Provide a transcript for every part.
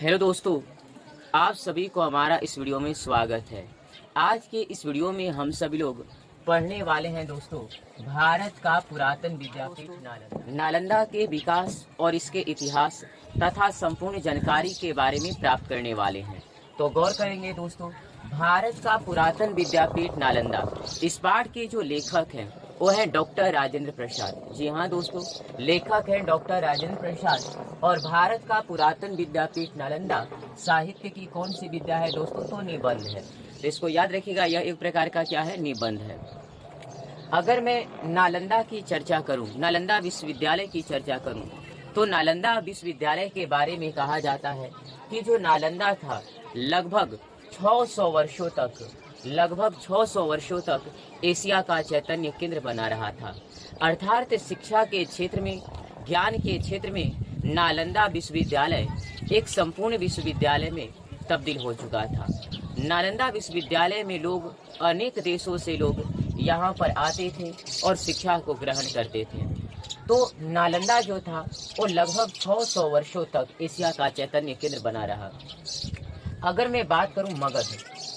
Hello दोस्तों, आप सभी को हमारा इस वीडियो में स्वागत है। आज के इस वीडियो में हम सभी लोग पढ़ने वाले हैं दोस्तों भारत का पुरातन विद्यापीठ नालंदा। नालंदा के विकास और इसके इतिहास तथा संपूर्ण जानकारी के बारे में प्राप्त करने वाले हैं। तो गौर करेंगे दोस्तों, भारत का पुरातन विद्यापीठ नालंदा। इस पाठ के जो लेखक हैं वो है डॉक्टर राजेंद्र प्रसाद। जी हाँ दोस्तों, लेखक हैं डॉक्टर राजेंद्र प्रसाद। और भारत का पुरातन विद्यापीठ नालंदा साहित्य की कौन सी विद्या है दोस्तों? तो निबंध है। तो इसको याद रखिएगा, यह एक प्रकार का क्या है? निबंध है। अगर मैं नालंदा की चर्चा करूं, नालंदा विश्वविद्यालय की चर्चा करूं, तो नालंदा विश्वविद्यालय के बारे में कहा जाता है कि जो नालंदा था लगभग 600 वर्षों तक एशिया का चैतन्य केंद्र बना रहा था। अर्थात शिक्षा के क्षेत्र में, ज्ञान के क्षेत्र में नालंदा विश्वविद्यालय एक संपूर्ण विश्वविद्यालय में तब्दील हो चुका था। नालंदा विश्वविद्यालय में लोग, अनेक देशों से लोग यहाँ पर आते थे और शिक्षा को ग्रहण करते थे। तो नालंदा जो था वो लगभग 600 वर्षों तक एशिया का चैतन्य केंद्र बना रहा। अगर मैं बात करूं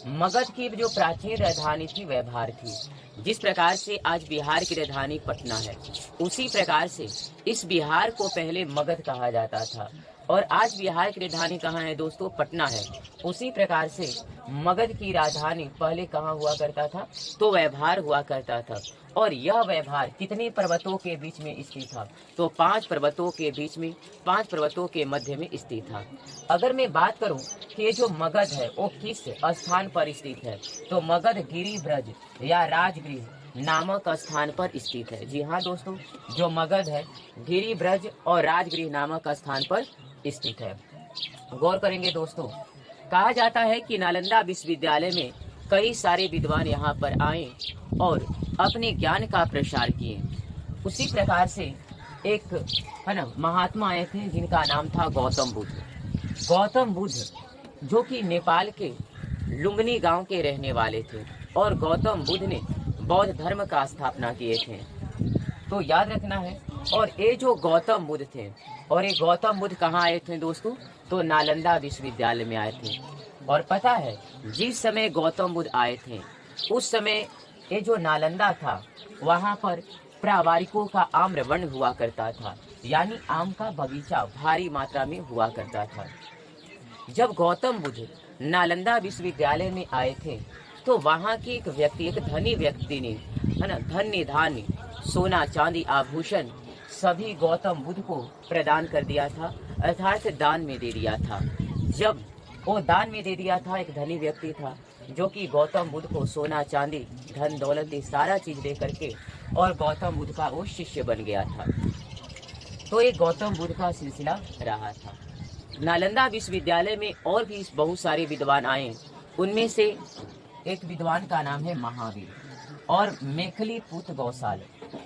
मगध की जो प्राचीन राजधानी थी व्यवहार थी। जिस प्रकार से आज बिहार की राजधानी पटना है, उसी प्रकार से इस बिहार को पहले मगध कहा जाता था और आज बिहार की राजधानी कहाँ है दोस्तों? पटना है। उसी प्रकार से मगध की राजधानी पहले कहाँ हुआ करता था? तो व्यवहार हुआ करता था। और यह व्यवहार कितने पर्वतों के बीच में स्थित था? तो 5 पर्वतों के बीच में, 5 पर्वतों के मध्य में स्थित था। अगर मैं बात करूं कि ये जो मगध है वो किस स्थान पर स्थित है, तो मगध गिरिब्रज या राजगृह नामक स्थान पर स्थित है। जी हाँ दोस्तों, जो मगध है गिरिब्रज और राजगृह नामक स्थान पर स्थित है। गौर करेंगे दोस्तों, कहा जाता है कि नालंदा विश्वविद्यालय में कई सारे विद्वान यहाँ पर आए और अपने ज्ञान का प्रसार किए। उसी प्रकार से एक है ना महात्मा आए थे जिनका नाम था गौतम बुद्ध। गौतम बुद्ध जो कि नेपाल के लुम्बिनी गांव के रहने वाले थे और गौतम बुद्ध ने बौद्ध धर्म का स्थापना किए थे। तो याद रखना है। और ये जो गौतम बुद्ध थे, और ये गौतम बुद्ध कहाँ आए थे दोस्तों? तो नालंदा विश्वविद्यालय में आए थे। और पता है जिस समय गौतम बुद्ध आए थे उस समय ये जो नालंदा था वहाँ पर प्रावारिकों का आम्रवन हुआ करता था, यानी आम का बगीचा भारी मात्रा में हुआ करता था। जब गौतम बुद्ध नालंदा विश्वविद्यालय में आए थे तो वहाँ के एक व्यक्ति, एक धनी व्यक्ति ने है ना धन्य धान्य, सोना चांदी, आभूषण सभी गौतम बुद्ध को प्रदान कर दिया था, अर्थात दान में दे दिया था। जब वो दान में दे दिया था, एक धनी व्यक्ति था जो कि गौतम बुद्ध को सोना चांदी, धन दौलत सारा चीज दे करके और गौतम बुद्ध का वो शिष्य बन गया था। तो एक गौतम बुद्ध का सिलसिला रहा था। नालंदा विश्वविद्यालय में और भी बहुत सारे विद्वान आए। उनमें से एक विद्वान का नाम है महावीर और मेखली पुत्र गौसाल,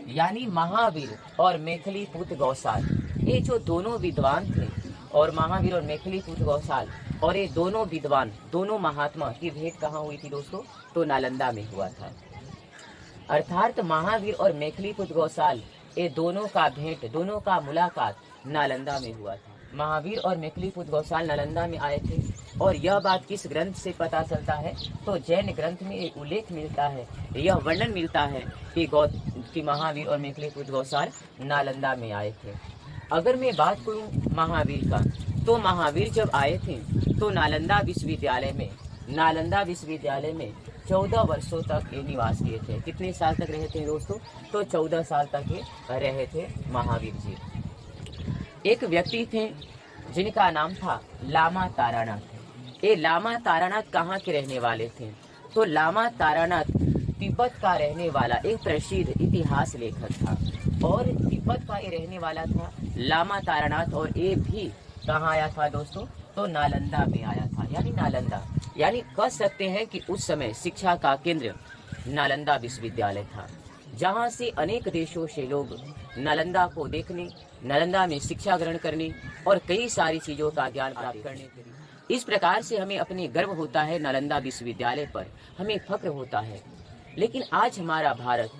यानी महावीर और मेखली पुत्र गौसाल, ये जो दोनों विद्वान थे, और महावीर और मेखली पुत्र गौसाल, और ये दोनों विद्वान, दोनों महात्मा की भेंट कहाँ हुई थी दोस्तों? तो नालंदा में हुआ था। अर्थात महावीर और मेखली पुत्र गौसाल, ये दोनों का भेंट, दोनों का मुलाकात नालंदा में हुआ था। महावीर और मेखली पुत्र गौसाल नालंदा में आए थे। और यह बात किस ग्रंथ से पता चलता है? तो जैन ग्रंथ में एक उल्लेख मिलता है, यह वर्णन मिलता है कि महावीर और मेखली पुत्र गौसाल नालंदा में आए थे। अगर मैं बात करूं महावीर का, तो महावीर जब आए थे तो नालंदा विश्वविद्यालय में 14 वर्षों तक ये निवास किए थे। कितने साल तक रहे थे दोस्तों? तो 14 साल तक ये रहे थे महावीर जी। एक व्यक्ति थे जिनका नाम था लामा तारानाथ। ये लामा तारानाथ कहाँ के रहने वाले थे? तो लामा तारानाथ तिब्बत का रहने वाला एक प्रसिद्ध इतिहास लेखक था और तिब्बत का ये रहने वाला था लामा तारानाथ। और ये भी कहाँ आया था दोस्तों? तो नालंदा में आया था। यानी नालंदा, यानी कह सकते हैं कि उस समय शिक्षा का केंद्र नालंदा विश्वविद्यालय था, जहाँ से अनेक देशों से लोग नालंदा को देखने, नालंदा में शिक्षा ग्रहण करने और कई सारी चीजों का ज्ञान प्राप्त करने के लिए। इस प्रकार से हमें अपने गर्व होता है नालंदा विश्वविद्यालय पर, हमें फक्र होता है। लेकिन आज हमारा भारत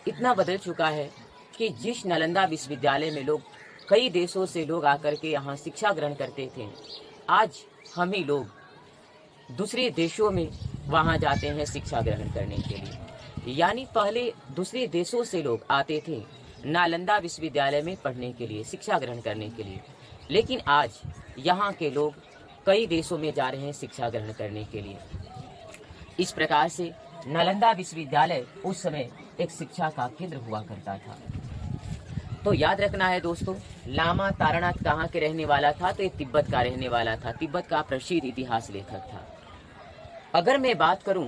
इतना बदल चुका है कि जिस नालंदा विश्वविद्यालय में लोग, कई देशों से लोग आकर के यहाँ शिक्षा ग्रहण करते थे, आज हम ही लोग दूसरे देशों में वहाँ जाते हैं शिक्षा ग्रहण करने के लिए। यानी पहले दूसरे देशों से लोग आते थे नालंदा विश्वविद्यालय में पढ़ने के लिए, शिक्षा ग्रहण करने के लिए, लेकिन आज यहाँ के लोग कई देशों में जा रहे हैं शिक्षा ग्रहण करने के लिए। इस प्रकार से नालंदा विश्वविद्यालय उस समय एक शिक्षा का केंद्र हुआ करता था। तो याद रखना है दोस्तों, लामा तारानाथ कहाँ के रहने वाला था? तो ये तिब्बत का रहने वाला था, तिब्बत का प्रसिद्ध इतिहास लेखक था। अगर मैं बात करूं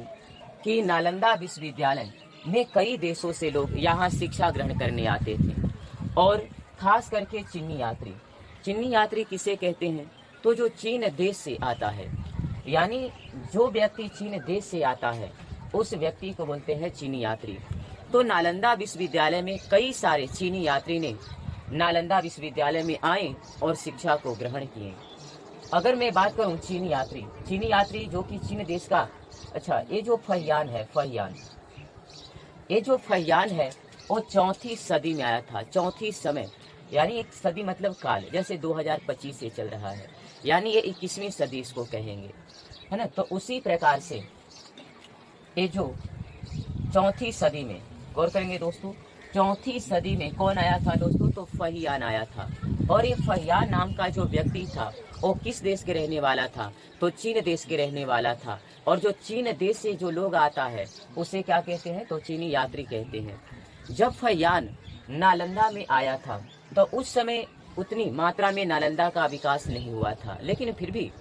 कि नालंदा विश्वविद्यालय में कई देशों से लोग यहाँ शिक्षा ग्रहण करने आते थे, और खास करके चीनी यात्री किसे कहते हैं? तो जो चीन देश से आता है, यानी जो व्यक्ति चीन देश से आता है उस व्यक्ति को बोलते हैं चीनी यात्री। तो नालंदा विश्वविद्यालय में कई सारे चीनी यात्री ने नालंदा विश्वविद्यालय में आए और शिक्षा को ग्रहण किए। अगर मैं बात करूं चीनी यात्री जो कि चीन देश का, अच्छा ये जो फहियान है वो 4वीं सदी में आया था। 4वीं समय यानी एक सदी मतलब काल, जैसे 2025 से चल रहा है, यानी ये 21वीं सदी इसको कहेंगे, है ना। तो उसी प्रकार से ये जो 4वीं सदी में, गौर करेंगे दोस्तों, 4वीं सदी में कौन आया था दोस्तों? तो फहियान आया था। और ये फहियान नाम का जो व्यक्ति था वो किस देश के रहने वाला था? तो चीन देश के रहने वाला था। और जो चीन देश से जो लोग आता है उसे क्या कहते हैं? तो चीनी यात्री कहते हैं। जब फहियान नालंदा में आया था तो उस समय उतनी मात्रा में नालंदा का विकास नहीं हुआ था, लेकिन फिर भी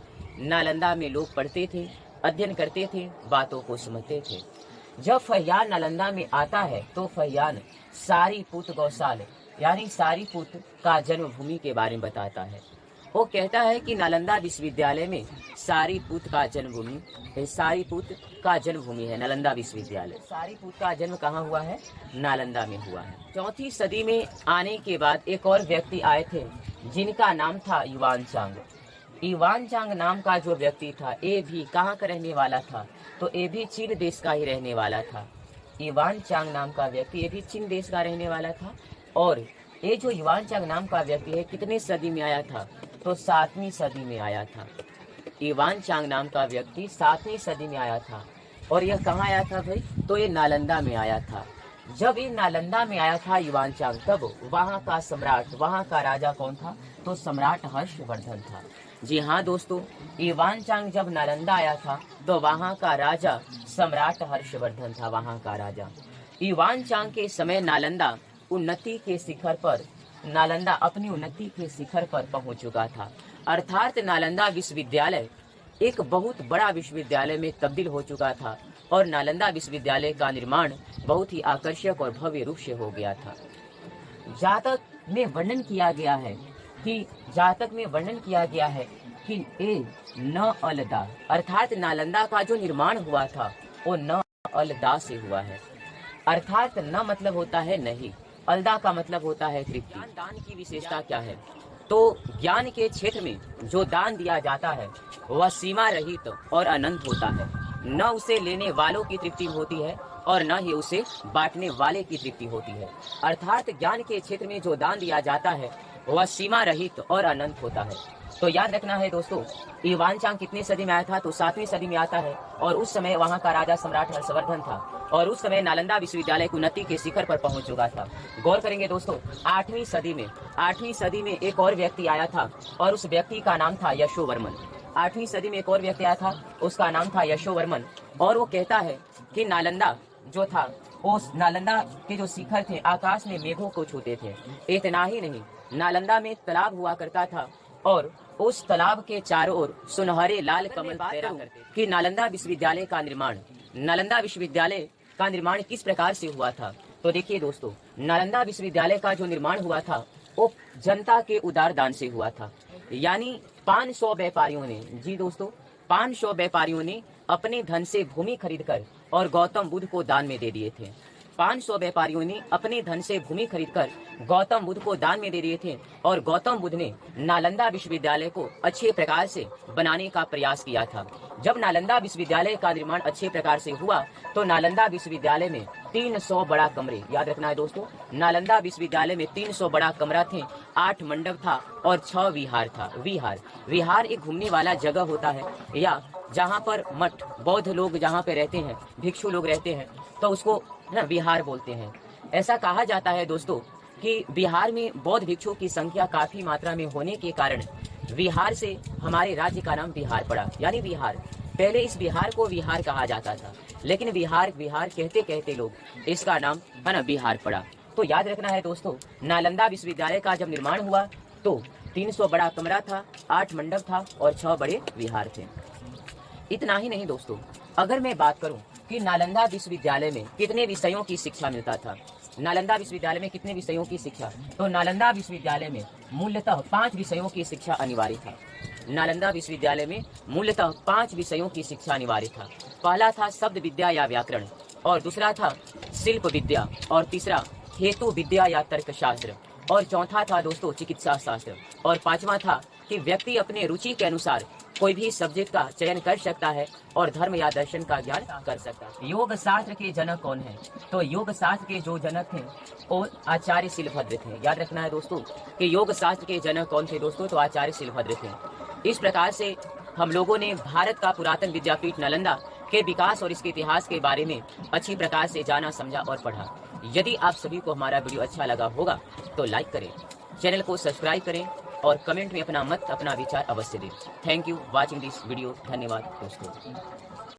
नालंदा में लोग पढ़ते थे, अध्ययन करते थे, बातों को समझते थे। जब फहियान नालंदा में आता है तो फहियान सारीपुत गौशाल यानी सारीपुत का जन्मभूमि के बारे में बताता है। वो कहता है कि नालंदा विश्वविद्यालय में सारीपुत का जन्मभूमि है नालंदा विश्वविद्यालय। सारीपुत का जन्म कहाँ हुआ है? नालंदा में हुआ है। 4वीं सदी में आने के बाद एक और व्यक्ति आए थे जिनका नाम था युवान चांग नाम का जो व्यक्ति था, ये भी कहाँ का रहने वाला था? तो ये भी चीन देश का ही रहने वाला था। युवान चांग नाम का व्यक्ति ये भी चीन देश का रहने वाला था। और ये जो युवान चांग नाम का व्यक्ति है कितने सदी में आया था? तो 7वीं सदी में आया था। युवान चांग नाम का व्यक्ति 7वीं सदी में आया था। और यह कहाँ आया था भाई? तो ये नालंदा में आया था। जब ये नालंदा में आया था युवान चांग, तब वहाँ का सम्राट, वहाँ का राजा कौन था? तो सम्राट हर्षवर्धन था। जी हाँ दोस्तों, युवान चांग जब नालंदा आया था तो वहाँ का राजा सम्राट हर्षवर्धन था, वहाँ का राजा। युवान चांग के समय नालंदा अपनी उन्नति के शिखर पर पहुंच चुका था। अर्थात नालंदा विश्वविद्यालय एक बहुत बड़ा विश्वविद्यालय में तब्दील हो चुका था और नालंदा विश्वविद्यालय का निर्माण बहुत ही आकर्षक और भव्य रूप से हो गया था। जातक में वर्णन किया गया है कि ए न अलदा, अर्थात नालंदा का जो निर्माण हुआ था वो न अलदा से हुआ है। अर्थात न मतलब होता है नहीं, अलदा का मतलब होता है तृप्ति। दान की विशेषता क्या है? तो ज्ञान के क्षेत्र में जो दान दिया जाता है वह सीमा रहित और अनंत होता है। न उसे लेने वालों की तृप्ति होती है और न ही उसे बांटने वाले की तृप्ति होती है। अर्थात ज्ञान के क्षेत्र में जो दान दिया जाता है वह सीमा रहित और अनंत होता है। तो याद रखना है दोस्तों, युवान चांग कितनी सदी में आया था? तो 7वीं सदी में आता है। और उस समय वहाँ का राजा सम्राट हर्षवर्धन था और उस समय नालंदा विश्वविद्यालय उन्नति के शिखर पर पहुंच चुका था। गौर करेंगे दोस्तों, 8वीं सदी में एक और व्यक्ति आया था और उस व्यक्ति का नाम था यशोवर्मन। 8वीं सदी में एक और व्यक्ति आया था, उसका नाम था यशोवर्मन। और वो कहता है कि नालंदा जो था, उस नालंदा के जो शिखर थे आकाश में मेघों को छूते थे। इतना ही नहीं, नालंदा में तालाब हुआ करता था और उस तालाब के चारों ओर सुनहरे लाल कमल फहरा करते कि नालंदा विश्वविद्यालय का निर्माण किस प्रकार से हुआ था? तो देखिए दोस्तों, नालंदा विश्वविद्यालय का जो निर्माण हुआ था वो जनता के उदार दान से हुआ था। यानी 500 व्यापारियों ने, जी दोस्तों, 500 व्यापारियों ने अपने धन से भूमि खरीदकर और गौतम बुद्ध को दान में दे दिए थे। 500 व्यापारियों ने अपने धन से भूमि खरीदकर गौतम बुद्ध को दान में दे दिए थे और गौतम बुद्ध ने नालंदा विश्वविद्यालय को अच्छे प्रकार से बनाने का प्रयास किया था। जब नालंदा विश्वविद्यालय का निर्माण अच्छे प्रकार से हुआ तो नालंदा विश्वविद्यालय में 300 बड़ा कमरे, याद रखना है दोस्तों, नालंदा विश्वविद्यालय में 300 बड़ा कमरा थे, 8 मंडप था और 6 विहार था। विहार एक घूमने वाला जगह होता है या जहाँ पर मठ बौद्ध लोग जहाँ पे रहते हैं, भिक्षु लोग रहते हैं, तो उसको ना विहार बोलते हैं। ऐसा कहा जाता है दोस्तों कि बिहार में बौद्ध भिक्षुओं की संख्या काफी मात्रा में होने के कारण विहार से हमारे राज्य का नाम बिहार पड़ा, यानी विहार। पहले इस बिहार को विहार कहा जाता था, लेकिन विहार कहते कहते लोग इसका नाम है ना बिहार पड़ा। तो याद रखना है दोस्तों, नालंदा विश्वविद्यालय का जब निर्माण हुआ तो 300 बड़ा कमरा था, 8 मंडप था और 6 बड़े विहार थे। इतना ही नहीं दोस्तों, अगर मैं बात करूं कि नालंदा विश्वविद्यालय में कितने विषयों की शिक्षा मिलता था, नालंदा विश्वविद्यालय में कितने विषयों की शिक्षा, तो नालंदा विश्वविद्यालय में मूलतः 5 विषयों की शिक्षा अनिवार्य था। नालंदा विश्वविद्यालय में मूलतः 5 विषयों की शिक्षा अनिवार्य था। पहला था शब्द विद्या या व्याकरण, और दूसरा था शिल्प विद्या, और तीसरा हेतु विद्या या तर्कशास्त्र, और चौथा था दोस्तों चिकित्सा शास्त्र, और 5वां था कि व्यक्ति अपने रुचि के अनुसार कोई भी सब्जेक्ट का चयन कर सकता है और धर्म या दर्शन का ज्ञान कर सकता है। योग शास्त्र के जनक कौन है, तो योग शास्त्र के जो जनक थे वो आचार्य शिलभद्र थे। याद रखना है दोस्तों कि योग शास्त्र के जनक कौन थे दोस्तों, तो आचार्य शिलभद्र थे। इस प्रकार से हम लोगों ने भारत का पुरातन विद्यापीठ नालंदा के विकास और इसके इतिहास के बारे में अच्छी प्रकार से जाना, समझा और पढ़ा। यदि आप सभी को हमारा वीडियो अच्छा लगा होगा तो लाइक करें, चैनल को सब्सक्राइब करें और कमेंट में अपना मत, अपना विचार अवश्य दें। Thank you watching this video. धन्यवाद दोस्तों।